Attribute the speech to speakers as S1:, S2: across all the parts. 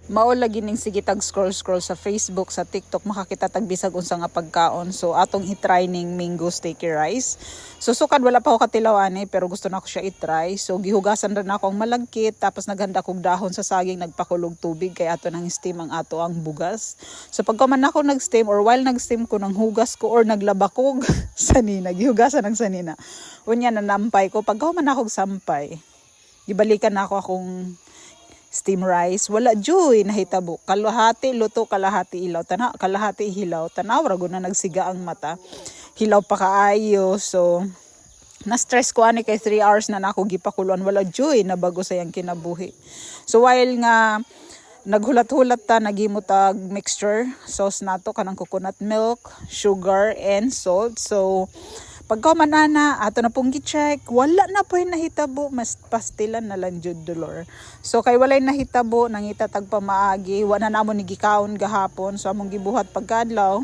S1: Mao lagi ning sige tag scroll sa Facebook, sa TikTok, makakita tag bisag unsa nga pagkaon. So atong i-try ning mango sticky rice. So sukad wala pa ako katilaw ani, pero gusto na ko siya i-try. So gihugasan ra na ako ang malagkit, tapos naghanda kog dahon sa saging, nagpakulog tubig kay ato nang steam ang ato ang bugas. So pagka man ako nag-steam or while nag-steam ko, nang hugas ko or naglaba kog sanina, gihugasan ang sanina. Unya nanampay ko, pagka man ako sampay, gibalikan na ako akong steam rice, wala joy nahitabo. Kalahati luto, kalahati ilaw. Kalahati hilaw. Tanaw ra gud na nagsiga ang mata. Hilaw pa kaayo. So na-stress ko ani kay 3 hours na nako gipakuluan, wala joy na bago sayang kinabuhi. So while nga naghulat-hulat ta, nagimutag mixture sauce nato kanang coconut milk, sugar and salt. So pagka manana, ato na pong gi-check, wala na po yung nahitabo, mas pastilan na lang jud dolor. So kay walay nahitabo, nangita tag pamaagi, wala na mo nigikaon gahapon, so among gibuhat pagkadlaw.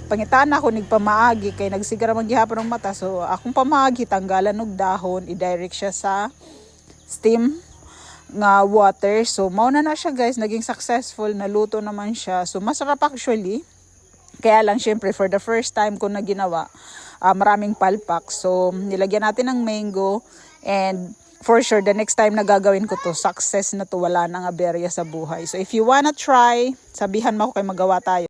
S1: Pangitaan ako nigpamaagi kay nagsigara maghihapon ng mata, so akong pamaagi tanggalan og dahon, i-direct siya sa steam nga water. So mao na siya guys, naging successful, naluto naman siya. So masarap actually. Kaya lang syempre for the first time ko na ginawa, maraming palpak. So nilagyan natin ng mango, and for sure the next time na gagawin ko to, success na to, wala nang aberya sa buhay. So if you wanna try, sabihan mo ako kay magawa tayo.